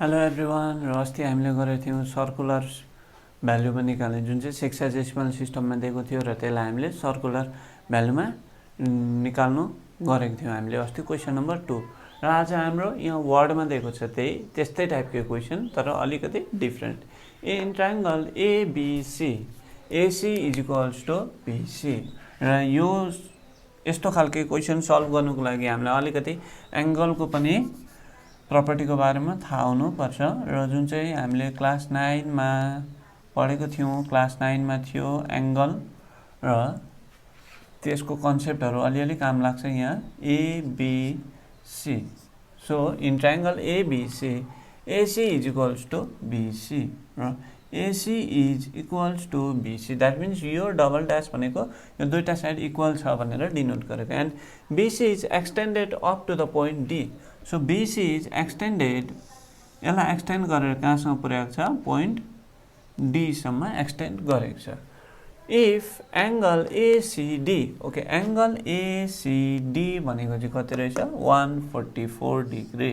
Hello everyone र अस्ति हामीले गरेको थियौँ सर्कुलर भ्यालुमा निकाल्ने जुन चाहिँ सेक्साडेसिमल सिस्टममा दिएको थियो र त्यसलाई हामीले सर्कुलर भ्यालुमा निकाल्नु गरेको थियौँ हामीले अस्ति क्वेसन नम्बर 2 र आज हाम्रो यहाँ वर्डमा दिएको छ त्यस्तै टाइपको क्वेसन तर अलिकति different in triangle ABC AC is equals to BC र यो यस्तो खालको क्वेसन सल्भ गर्नुको लागि हामीलाई अलिकति एंगलको पनि प्रपर्टीको बारेमा थाहा हुनुपर्छ र जुन चाहिँ हामीले क्लास 9 मा पढेको थियौँ क्लास 9 मा थियो एंगल र त्यसको कन्सेप्टहरु अलिअलि काम लाग्छ यहाँ ABC so in triangle ABC AC is equals to BC र AC is equals to BC that means यो डबल ड्याश भनेको यो दुईटा साइड इक्वल छ भनेर डिनोट गरेको and BC is extended up to the point D so BC is extended यसलाई extend गरेर कहाँसम्म पुर्याएको छ पोइन्ट D सम्म एक्सटेन्ड गरेको छ if angle ACD okay angle ACD भनेको चाहिँ कति रहेछ 144 डिग्री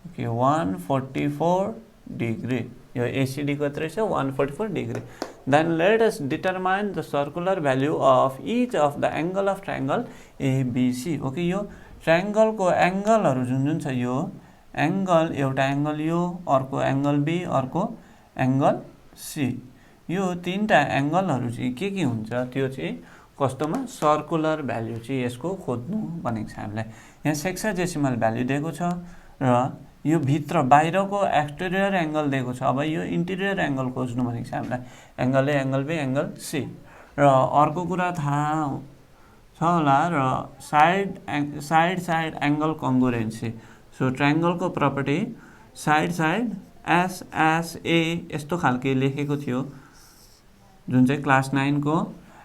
ओके 144 डिग्री यो ACD कति रहेछ 144 degree then let us determine the circular value of each of the angle of triangle ABC okay यो ट्रायंगल को एंगलहरु जुन जुन छ यो एंगल एउटा एंगल यो अर्को एंगल B अर्को एंगल C यो तीनटा एंगलहरु चाहिँ के हुन्छ त्यो चाहिँ कस्तोमा सर्कुलर भ्यालु चाहिँ यसको खोज्नु भनेको छ हामीलाई यहाँ सेक्साडेसिमल भ्यालु दिएको छ र यो भित्र बाहिरको एक्सटेरियर एंगल दिएको छ अब यो इन्टिरियर एंगल खोज्नु भनेको छ हामीलाई angle A angle B angle C र अर्को कुरा थाहा छ होला र साइड एंगल कङ्ग्रुएन्सी सो ट्रायंगल को प्रपर्टी साइड SSA यस्तो खालके लेखेको थियो जुन चाहिँ क्लास 9 को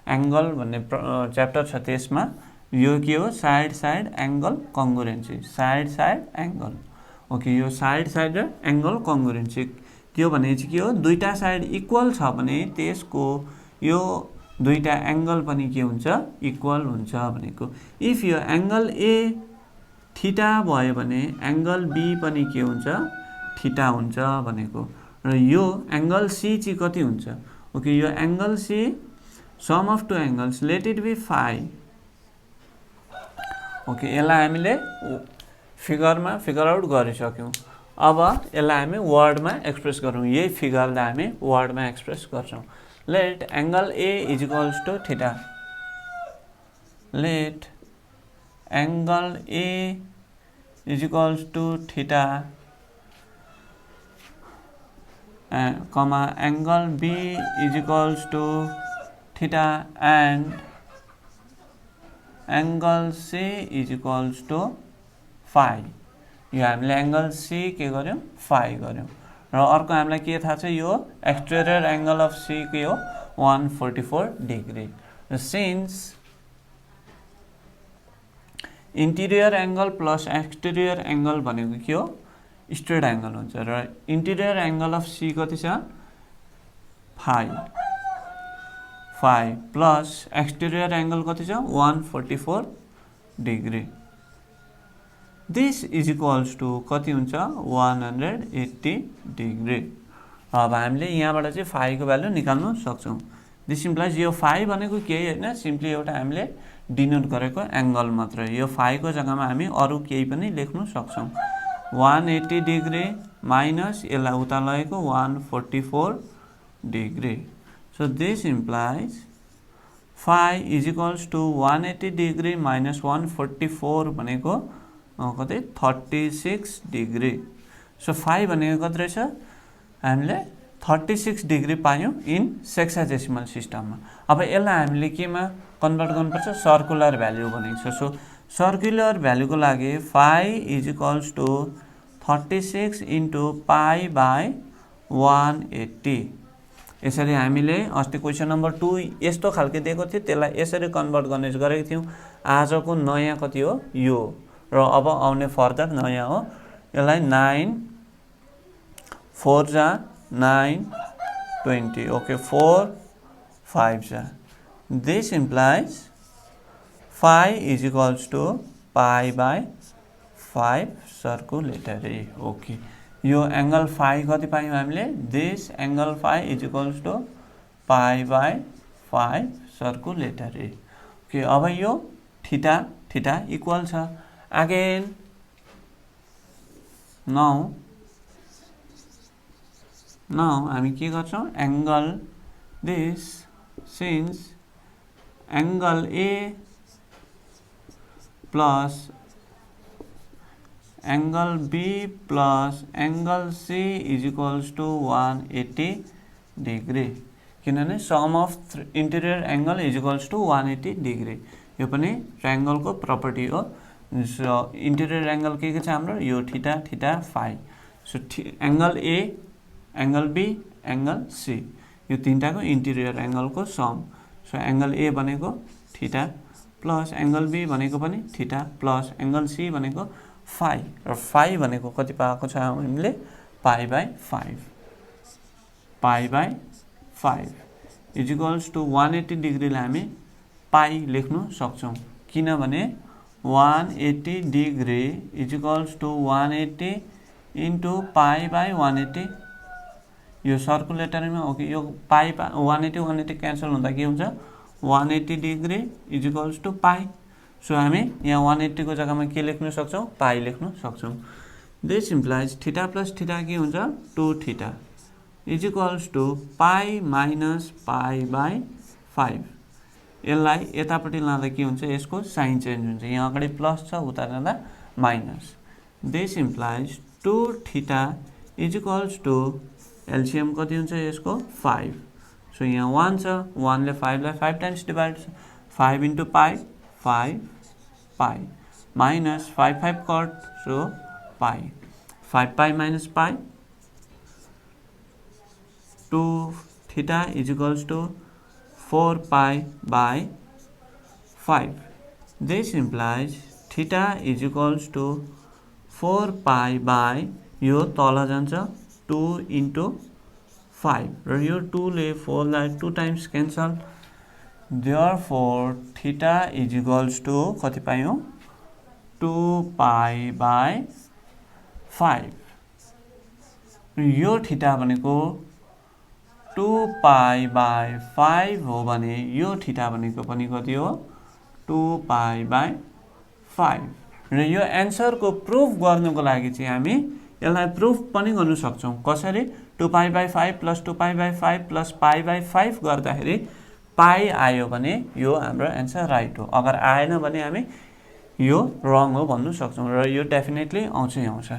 एंगल भन्ने च्याप्टर छ त्यसमा यो के हो side angle congruency side angle okay यो साइड र एंगल कङ्ग्रुएन्सी त्यो भने चाहिँ के हो दुईटा साइड इक्वल छ भने त्यसको यो दुईटा एंगल पनि के हुन्छ इक्वल हुन्छ भनेको इफ यो एंगल A थीटा भयो भने एंगल B पनि के हुन्छ थीटा हुन्छ भनेको र यो एंगल C चाहिँ कति हुन्छ ओके यो angle C sum of two angles let it be phi okay यसलाई हामीले फिगरमा फिगर आउट गरिसक्यौं अब यसलाई हामी वर्डमा एक्सप्रेस गरौँ यही फिगरलाई हामी वर्डमा एक्सप्रेस गर्छौं let angle A is equals to theta let angle A is equals to theta comma angle B is equals to theta and angle C is equals to phi यो हामीले एंगल C के गर्यौं phi गर्यौं र अर्को हामीलाई के थाहा छ यो एक्सटेरियर एंगल अफ C के हो 144 डिग्री र since interior angle plus exterior angle भनेको के हो स्ट्रेट एंगल हुन्छ र इंटीरियर एंगल अफ C कति छ phi प्लस एक्सटेरियर एंगल कति छ 144 degree this is equals to कति हुन्छ 180 डिग्री अब हामीले यहाँबाट चाहिँ phi को भ्यालु निकाल्न सक्छौं दिस इम्प्लाइज यो phi भनेको केही हैन सिम्पली एउटा हामीले डिनोट गरेको एंगल मात्र यो phi को जग्गामा हामी अरु केही पनि लेख्न सक्छौं 180 डिग्री माइनस यसलाई उता लगेको 144 degree so this implies phi is equals to 180 degree minus 144 भनेको कतै 36 डिग्री so phi भनेको कति रहेछ हामीले 36 डिग्री पायौं इन सेक्साडेसिमल सिस्टममा अब यसलाई हामीले केमा कन्भर्ट गर्नुपर्छ सर्कुलर भ्यालु भनेको छ सो सर्कुलर भ्यालु को लागि phi is equals to 36 into pi by 180 यसरी हामीले अस्ति क्वेशन नम्बर 2 यस्तो खालके दिएको थियो त्यसलाई यसरी कन्भर्ट गर्ने गरेको थियौ आजको नयाँ कति हो यो र अब आउने फर्दर नयाँ हो यसलाई 9 4 जा 9 20 ओके 4 5 जा this implies phi is equals to pi by 5 circulatory okay यो एंगल फाई कति पायौं हामीले this angle phi is equals to pi by 5 circulator a okay अब यो थीटा थीटा इक्वल छ अगेन नाउ हामी के गर्छौं angle this since angle A plus angle B plus angle C is equals to 180 degree किनभने sum of interior angle is equals to 180 degree यो पनि triangle को प्रपर्टी हो सो इंटीरियर एंगल के छ हाम्रो यो theta theta phi so angle A angle B angle C यो तीनटा को इंटीरियर एंगल को सम सो एंगल A भनेको थीटा प्लस एंगल B भनेको पनि थीटा प्लस एंगल C भनेको फाई र फाई भनेको कति पाएको छ हामीले pi by 5 is equals to 180 degree लाई हामी पाई लेख्न सक्छौं किनभने 180 degree is equals to 180 into pi by 180 यो सर्कुलेटरमा ओके यो पाई 180 क्यान्सल हुँदा के हुन्छ 180 degree is equals to pie so हामी यहाँ 180 को जग्गामा के लेख्न सक्छौं पाई लेख्न सक्छौं this implies theta plus theta के हुन्छ 2 theta is equals to pi minus pi by 5 यसलाई यतापट्टि लाँदा के हुन्छ यसको साइन चेन्ज हुन्छ यहाँ अगाडि प्लस छ उता जाँदा minus this implies 2 theta is equals to LCM कति हुन्छ यसको 5 सो यहाँ 1 छ 1 ले 5 लाई 5 times divide 5 into pie 5 pie minus 5 cot so pi 5 pi minus pi 2 theta is equals to 4 pi by 5 this implies theta is equals to 4 pi by यो तल जान्छ 2 into 5 र यो 2 ले 4 लाई 2 times cancel therefore theta is equals to कति पायौं 2 pi by 5 यो theta भनेको 2 pi by 5 हो भने यो थीटा भनेको पनि कति हो 2 pi by 5 र यो आन्सर को प्रुफ गर्नको लागि चाहिँ हामी यसलाई प्रुफ पनि गर्न सक्छौं कसरी 2 pi by 5 plus 2 pi by 5 plus pi by 5 गर्दाखेरि पाई आयो भने यो हाम्रो आन्सर राइट हो अगर आएन भने हामी यो रङ हो भन्नु सक्छौं र यो डेफिनेटली आउँछै आउँछ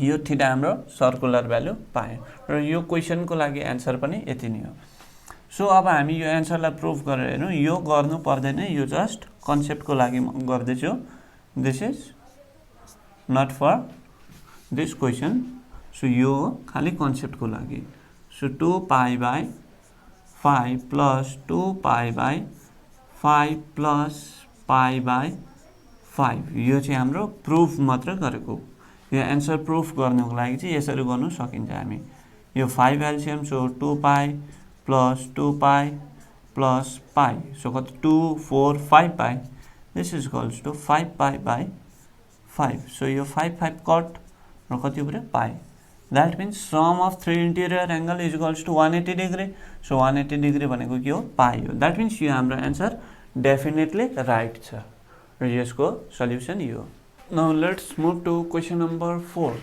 यो थीटा हाम्रो सर्कुलर भ्यालु पाए र यो क्वेशनको लागि आन्सर पनि यति नै हो सो अब हामी यो आन्सरलाई प्रुफ गरेर हेरौं यो गर्नु पर्दैन यो जस्ट कन्सेप्टको लागि गर्दै छु this is not for this question so यो खाली कन्सेप्टको लागि so 2 pi by 5 plus 2 pi by 5 plus pi by 5 यो चाहिँ हाम्रो प्रुफ मात्र गरेको यो आन्सर प्रुफ गर्नको लागि चाहिँ यसरी गर्न सकिन्छ हामी यो 5 LCM so 2 pi plus 2 pi plus pi so कति 2 4 5 pi this is equals to 5 pi by 5 so यो 5 कट र कति पुग्यो pi that means sum of three interior angle is equals to 180 degree so 180 degree भनेको के हो पाई हो that means यो हाम्रो आन्सर definitely right छ र यसको सल्युसन यो now let's move to question number 4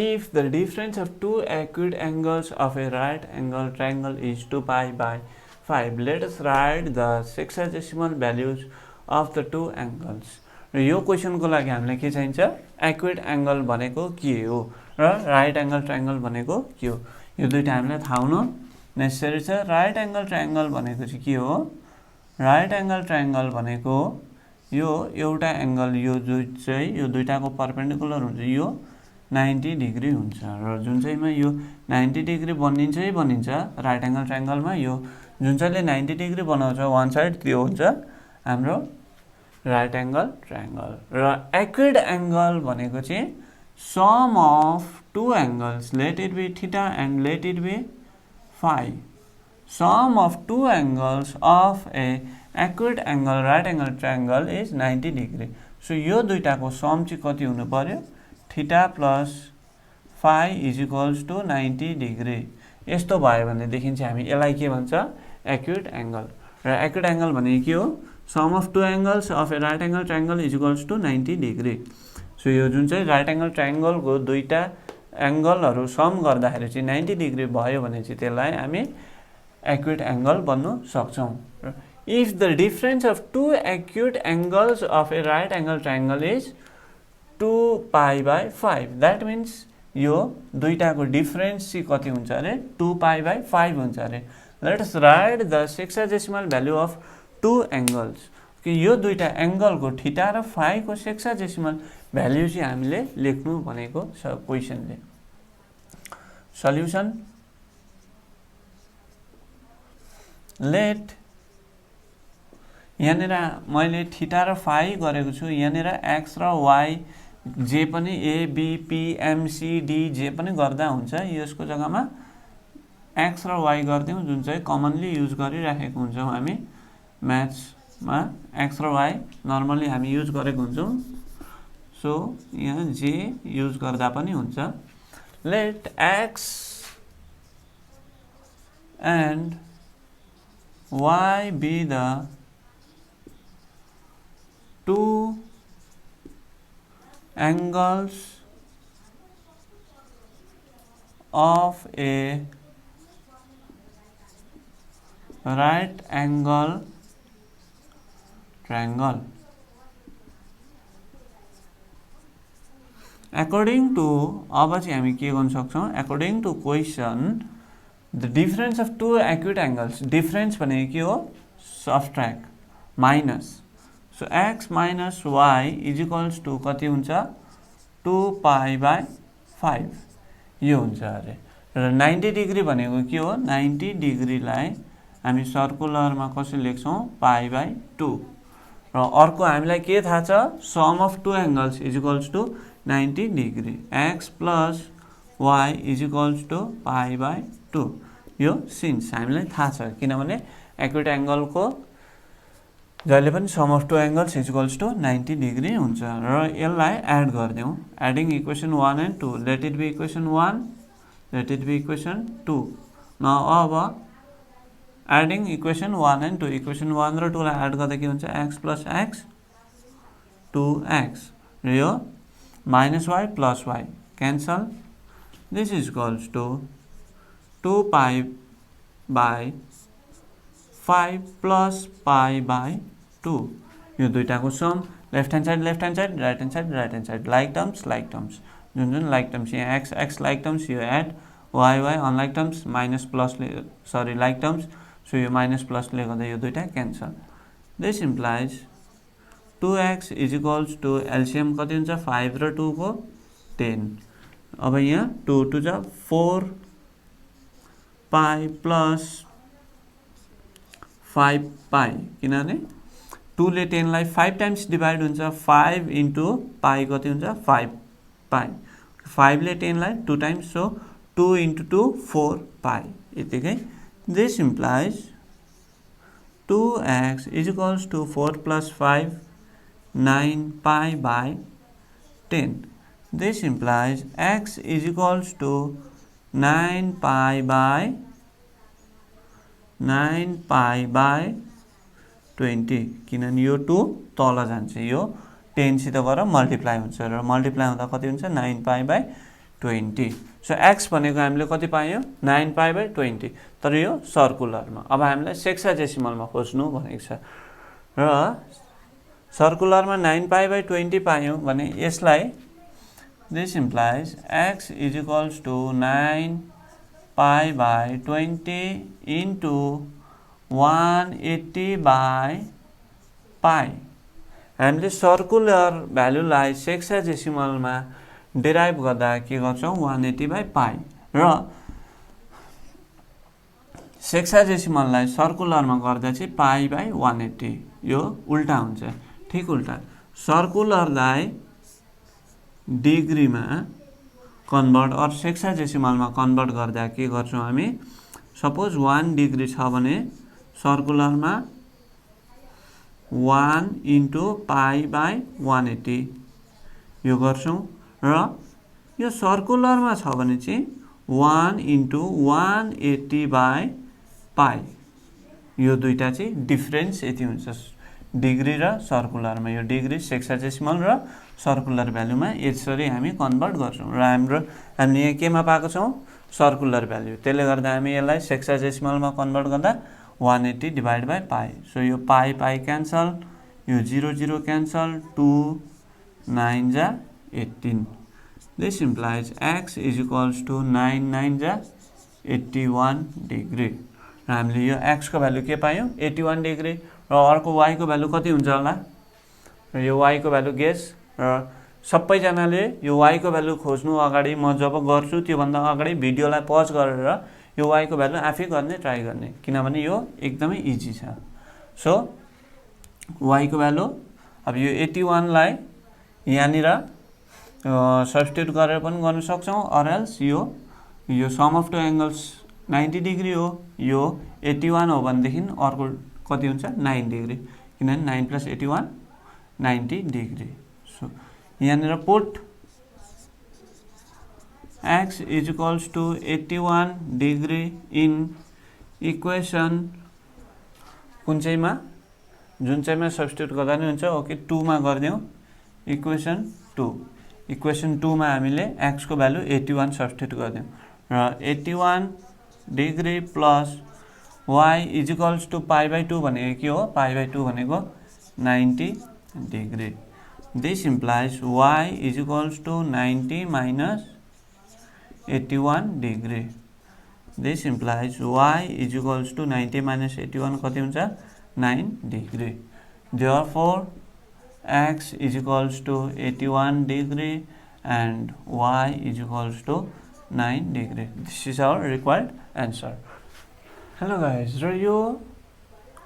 if the difference of two acute angles of a right angle triangle is 2 pi by 5 let us write the sexagesimal values of the two angles र यो क्वेशनको लागि हामीलाई के चाहिन्छ acute angle भनेको के हो र राइट एंगल ट्रायंगल भनेको के हो यो दुईटा हामीलाई थाहा हुनु नेसेसरी छ राइट एंगल ट्रायंगल भनेको चाहिँ के हो राइट एंगल ट्रायंगल भनेको यो एउटा एंगल यो चाहिँ यो दुईटाको परपेन्डिकुलर हुन्छ यो 90 डिग्री हुन्छ र जुन चाहिँमा यो 90 डिग्री बनिन्छै बनिन्छ राइट एंगल ट्रायंगलमा यो जुन चाहिँले 90 डिग्री बनाउँछ वन साइड त्यो हुन्छ हाम्रो राइट एंगल ट्रायंगल र एक्युट एंगल भनेको चाहिँ sum of two angles let it be theta and let it be phi sum of two angles of a acute angle right angle triangle is 90 degree so यो दुईटाको sum चाहिँ कति हुनु पर्यो theta plus phi is equals to 90 degree. यस्तो भयो भनेदेखि चाहिँ हामी यसलाई के भन्छ एक्युट एंगल। र एक्युट एंगल भनेको के हो sum of two angles of a right angle triangle is equals to 90 degree. So यो जुन चाहिँ राइट एंगल ट्रायंगलको दुईटा एंगलहरु सम गर्दाखेरि चाहिँ 90 डिग्री भयो भने चाहिँ त्यसलाई हामी एक्युट एंगल बन्नु सक्छौं। If the difference of two acute angles of a right angle triangle is 2 pi by 5, that means यो दुईटाको डिफरेन्स चाहिँ कति हुन्छ अरे 2 pi by 5 हुन्छ अरे। Let us write the sexagesimal value of two angles। कि यो दुईटा एंगलको थीटा र फाइ को सेक्साजेसिमल भ्यालु चाहिँ हामीले लेख्नु भनेको छ क्वेशनले। सल्युसन लेट यहाँनिर मैले थीटा र फाइ गरेको छु। यहाँनिर एक्स र वाई जे पनि A B P M C D J पनि गर्दा हुन्छ। यसको जग्गामा एक्स र वाई गर्दियौं जुन चाहिँ कमनली युज गरिराखेको हुन्छौं हामी म्याथ्समा। एक्स र वाई नर्मली हामी युज गरेको हुन्छौं। सो यहाँ जे युज गर्दा पनि हुन्छ। Let X and Y be the two angles of a right angle triangle according to अब चाहिँ हामी के गर्न सक्छौं according to question the difference of two acute angles difference भनेको के हो subtract minus so x minus y is equals to कति हुन्छ 2 pi by 5 यो हुन्छ अरे। र 90 डिग्री भनेको के हो 90 डिग्रीलाई हामी सर्कुलरमा कसरी लेख्छौं पाई by 2। र अर्को हामीलाई के थाहा छ sum of two angles is equals to 90 degree x plus y is equals to pi by 2 यो सिन्स हामीलाई थाहा छ किनभने एक्युट एंगलको जहिले पनि sum of two angles is equals to 90 degree हुन्छ। र यसलाई एड गर्दियौं adding equation 1 and 2 let it be equation 1 let it be equation 2। Now अब एडिङ इक्वेसन 1 एन्ड 2 इक्वेसन 1 र 2 लाई एड गर्दा के हुन्छ x plus x 2x र यो minus y plus y cancel this is equals to 2 pi by 5 plus pi by 2 यो दुईटाको sum left hand side right hand side like terms जुन जुन लाइक टर्म्स यहाँ x x लाइक टर्म्स यो add y y unlike terms minus plus ले sorry like terms so यो minus plus ले गर्दा यो दुईटा cancel this implies 2x is equals to LCM कति हुन्छ 5 र 2 को 10। अब यहाँ 2 2 जा 4 पाई प्लस 5 पाई किनभने 2 ले 10 लाई 5 टाइम्स डिवाइड हुन्छ 5 इन्टु पाई कति हुन्छ 5 पाई 5 ले 10 लाई 2 टाइम्स सो 2 इन्टु 2 4 पाई यतिकै this implies 2x is equals to 4 plus 5 9 pi by 10 this implies x is equals to 9 pi by 20 किनभने यो 2 तल जान्छ यो 10 सित गएर मल्टिप्लाई हुन्छ र मल्टिप्लाई हुँदा कति हुन्छ 9 pi by 20 सो x भनेको हामीले कति पायौं 9 pi by 20 तर यो सर्कुलरमा। अब हामीलाई सेक्साजेसिमलमा खोज्नु भनेको छ र सर्कुलरमा 9 pi by 20 पायौं भने यसलाई this implies x is equals to 9 pi by 20 into 180 by pi हामीले सर्कुलर भ्यालुलाई सेक्साजेसिमलमा डेराइभ गर्दा के गर्छौं 180 by pi र सेक्साजेसिमललाई सर्कुलरमा गर्दा चाहिँ pi by 180 यो उल्टा हुन्छ ठीक उल्टा सर्कुलरलाई डिग्रीमा कन्भर्ट अर सेक्साजेसिमलमा कन्भर्ट गर्दा के गर्छौं हामी सपोज 1 डिग्री छ भने सर्कुलरमा 1 इन्टु पाई बाई 180 यो गर्छौं र यो सर्कुलरमा छ भने चाहिँ 1 * 180/π यो दुईटा चाहिँ डिफरेन्स यति हुन्छ डिग्री र सर्कुलरमा। यो डिग्री सेक्साडेसिमल र सर्कुलर भ्यालुमा यसरी हामी कन्भर्ट गर्छौँ र हामीले यहाँ केमा पाएको छौँ सर्कुलर भ्यालु। त्यसले गर्दा हामी यसलाई सेक्साडेसिमलमा कन्भर्ट गर्दा 180/π। सो यो पाई क्यान्सल, यो 0 0 क्यान्सल, 2 9 जा 18। दिस इम्प्लाइज x = 9 9 जा 81 डिग्री। र हामीले यो x को भ्यालु के पायौँ 81 डिग्री र अर्को y को भ्यालु कति हुन्छ होला र यो y को भ्यालु गेस। र सबैजनाले यो y को भ्यालु खोज्नु अगाडि म जब गर्छु त्यो भन्दा अगाडि भिडियोलाई पज गरेर यो y को भ्यालु आफै गर्ने ट्राई गर्ने, किनभने यो एकदमै इजी छ। सो y को भ्यालु अब यो 81 लाई यहाँनिर सब्स्टिट्युट गरेर पनि गर्न सक्छौं, अर एल्स यो sum of two angles 90 degree हो, यो 81 हो भनेदेखि अर्को कति हुन्छ 9 डिग्री, किनभने 9 + 81 90 डिग्री। सो यहाँनिर put x = 81 degree in equation कुन चाहिँमा जुन चाहिँमा सब्स्टिट्युट गर्दा नि हुन्छ। ओके 2 मा गरिदिउँ इक्वेसन 2। इक्वेसन 2 मा हामीले x को भ्यालु 81 सब्स्टिट्युट गरिदिउँ र 81 डिग्री प्लस y = π/2 भनेको के हो π/2 भनेको 90 degree. This implies y = 90 - 81 degree. This implies y = 90 - 81 कति हुन्छ 9 degree. Therefore x = 81 degree and y = 9 degree. This is our required answer. Hello guys, र यो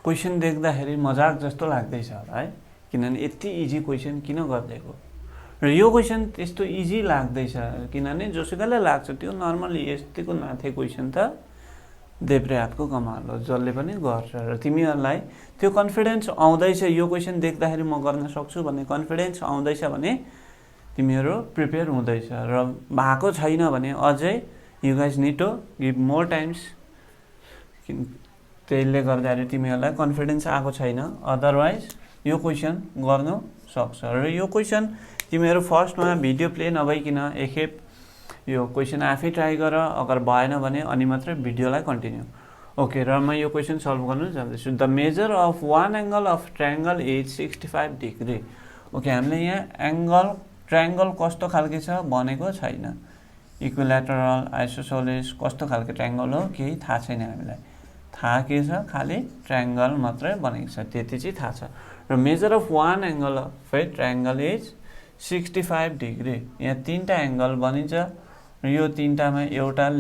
क्वेसन देख्दाखेरि मजाक जस्तो लाग्दैछ होला है, किनभने यति इजी क्वेसन किन गरिदिएको। र यो क्वेसन त्यस्तो इजी लाग्दैछ किनभने जोसुकैलाई लाग्छ त्यो नर्मली यतिको नाथे क्वेसन त देब्रे हातको कमाल हो, जसले पनि गर्छ। र तिमीहरूलाई त्यो कन्फिडेन्स आउँदैछ यो क्वेसन देख्दाखेरि म गर्न सक्छु भन्ने कन्फिडेन्स आउँदैछ भने तिमीहरू प्रिपेयर हुँदैछ, र भएको छैन भने अझै you guys need to give more times. त्यसले गर्दाखेरि तिमीहरूलाई कन्फिडेन्स आएको छैन, अदरवाइज यो क्वेसन गर्नु सक्छ। र यो क्वेसन तिमीहरू फर्स्टमा भिडियो प्ले नभइकन एकखेप यो क्वेसन आफै ट्राई गर, अगर भएन भने अनि मात्रै भिडियोलाई कन्टिन्यू। ओके, र म यो क्वेसन सल्भ गर्नु जान्दैछु। The major of one angle of triangle is 65 डिग्री। ओके, हामीले यहाँ ट्रायंगल कस्तो खालके छ भनेको छैन, इक्विल्याटरल आइसोसेलेस कस्तो खालके ट्रायंगल हो केही थाहा छैन हामीलाई। थाहा के छ खाली ट्रायंगल मात्रै बनेको छ त्यति चाहिँ थाहा छ। र major of one angle of A triangle is 65 degree. यहाँ तीनटा एंगल बनिन्छ र यो तीनटामा एउटा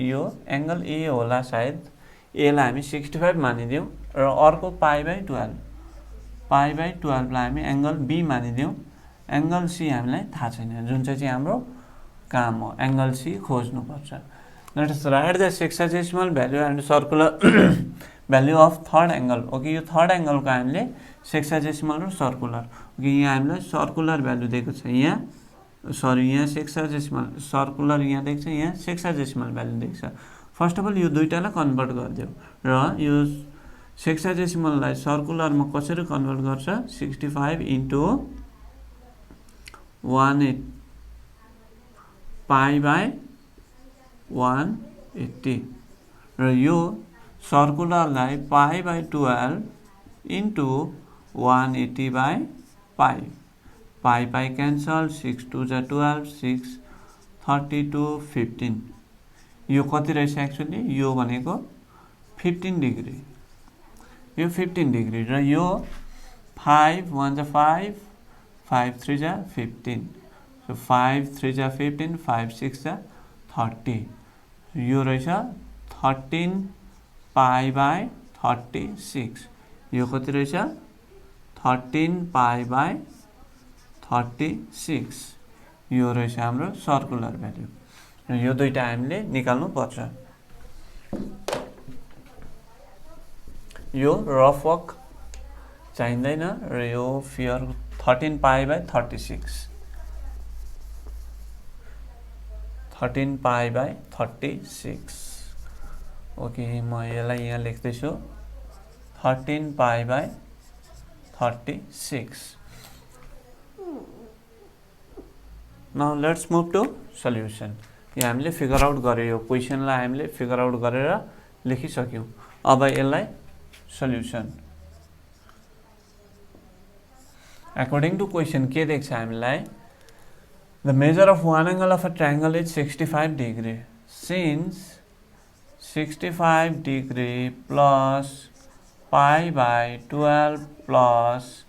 यो एंगल ए होला सायद, ए लाई हामी 65 मानिदिउँ र अर्को π/12 लाई हामी एंगल बी मानिदिउँ। एंगल सी हामीलाई थाहा छैन, जुन चाहिँ हाम्रो काम हो एंगल सी खोज्नुपर्छ। Let us right the sexagesimal value and circular value of third angle. Okay, यो थर्ड एंगलको हामीले सेक्साडेसिमल र सर्कुलर। ओके, यहाँ हामीलाई सर्कुलर भ्यालु दिएको छ, यहाँ यहाँ सेक्साडेसिमल, सर्कुलर यहाँ दिएको छ, यहाँ सेक्साडेसिमल भ्यालु दिएको छ। फर्स्ट अफ अल यो दुईटालाई कन्भर्ट गरिदियो र यो सेक्साडेसिमललाई सर्कुलरमा कसरी कन्भर्ट गर्छ 65 * 180 π/180 र यो सर्कुलरलाई π/12 * 180/π। π क्यान्सल, 6 2 जा 12, 6 32 15। यो कति रहेछ एक्चुअली, यो भनेको 15 डिग्री, यो 15 डिग्री र यो 5 1 जा 5, 5 3 जा 15। सो 5 3 जा 15, 5 6 जा 30। यो रहेछ 13 π/36। यो कति रहेछ 13 π/36। यो रहेछ हाम्रो सर्कुलर भ्यालु र यो दुईटा हामीले निकाल्नु पर्छ। यो रफ वर्क चाहिँदैन र यो फिगर 13 π/36। 13 π/36 ओके म यसलाई यहाँ लेख्दैछु 13 π/36 Now let's move to solution यहाँ हामीले फिगर आउट गर्यो यो क्वेशनलाई हामीले फिगर आउट गरेर लेखिसक्यौं अब यसलाई सल्युसन According to question के देख्छ हामीलाई The measure of one angle of a triangle is 65 degree. Since 65 degree plus π/12 plus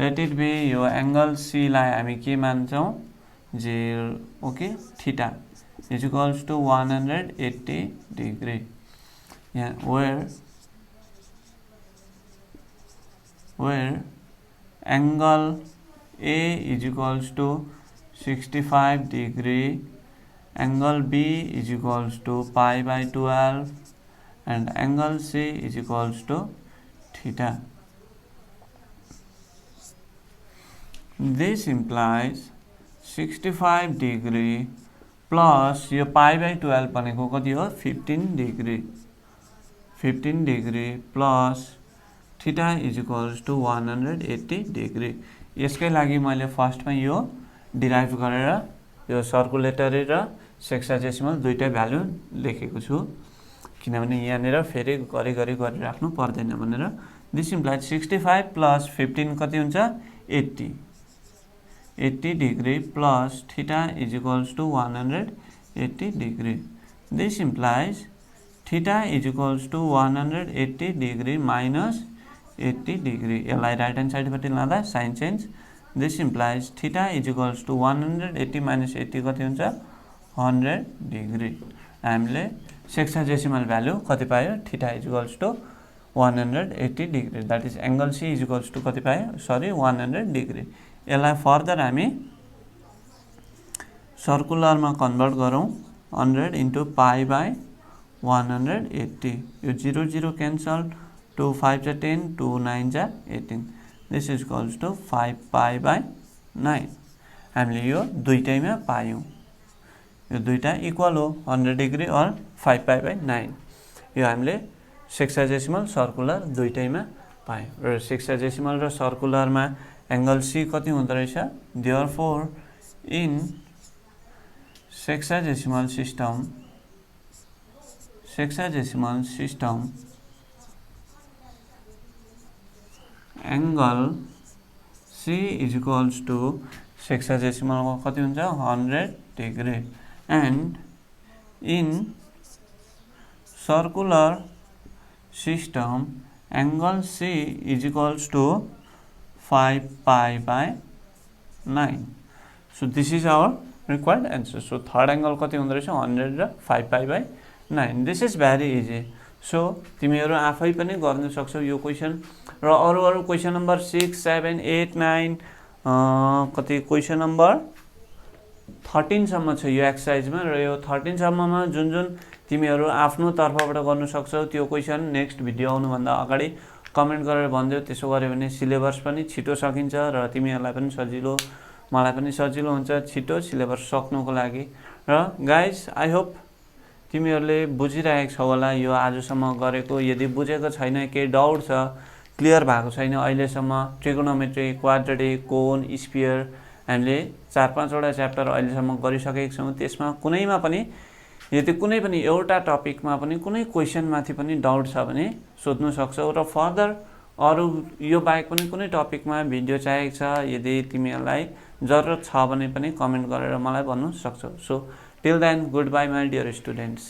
let it be यो angle C लाई हामी के मान्छौं 0 okay theta is equals to 180 degree. Yeah, where angle A is equals to 65 degree, angle B is equals to π/12 and angle C is equals to theta. This implies 65 degree plus यो π/12 भनेको कति हो 15 degree 15 degree plus theta is equals to 180 degree. यसकै लागि मैले फर्स्टमा यो derive गरेर यो सर्कुलेटरी र सेक्साडेसिमल दुईटै भ्यालु लेखेको छु किनभने यहाँनेर फेरि गरी राख्नु पर्दैन भनेर दिस इम्प्लाइज 65 plus 15 कति हुन्छ 80 degree plus theta is equals to 180 degree. This implies theta is equals to 180 degree minus 80 degree. यसलाई राइट ह्यान्ड साइडबाट लाँदा sign change This implies theta is equals to 180 minus 80 कति हुन्छ 100 degree. हामीले sexagesimal value कति पायो theta is equals to 180 degree. That is angle C is equals to कति पायो सरी 100 degree. यसलाई फर्दर हामी सर्कुलरमा कन्भर्ट गरौँ 100 into π/180 यो 0 0 क्यान्सल 2 5 जा 10 2 9 जा 18 This is equals to 5 π/9 हामीले यो दुईटैमा पायौं यो दुईटा इक्वल हो 100 डिग्री और 5 π/9 यो हामीले सेक्साडेसिमल सर्कुलर दुईटैमा पायौं र सेक्साडेसिमल र सर्कुलरमा एंगल C कति हुँदो रहेछ therefore in sexagesimal system angle C is equals to sexagesimal कति हुन्छ 100 degree and in circular system angle C is equals to 5 π/9 so this is our required answer so third angle कति हुँदो रहेछ 100 र 5 π/9 this is very easy so तिमीहरु आफै पनि गर्न सक्छौ यो क्वेशन र अरु क्वेशन नम्बर 6 7 8 9 कति क्वेशन नम्बर 13 सम्म छ यो एक्सरसाइजमा र यो 13 सम्ममा जुन तिमीहरु आफ्नो तर्फबाट गर्न सक्छौ त्यो क्वेशन नेक्स्ट भिडियो आउनु भन्दा अगाडि कमेन्ट गरेर भन्दियौ त्यसो गर्यो भने सिलेबस पनि छिटो सकिन्छ र तिमीहरुलाई पनि सजिलो मलाई पनि सजिलो हुन्छ छिटो सिलेबस सक्नुको लागि र गाइस आई होप तिमीहरुले बुझिरहेको छौ होला यो आजसम्म गरेको यदि बुझेको छैन के डाउट छ क्लियर भएको छैन अहिलेसम्म ट्रिगोनोमेट्री क्वाड्रेटिक कोन स्फियर हामीले 4-5 वटा च्याप्टर अहिलेसम्म गरिसकेका छौं त्यसमा कुनैमा पनि यदि कुनै पनि एउटा टपिकमा पनि कुनै क्वेशन माथि पनि डाउट छ भने सोध्न सक्छौ र फर्दर अरु यो बाहेक पनि कुनै टपिकमा भिडियो चाहिएको छ यदि तिमीहरुलाई जरुरत छ भने पनि कमेन्ट गरेर मलाई भन्नु सक्छौ so till then good bye my dear students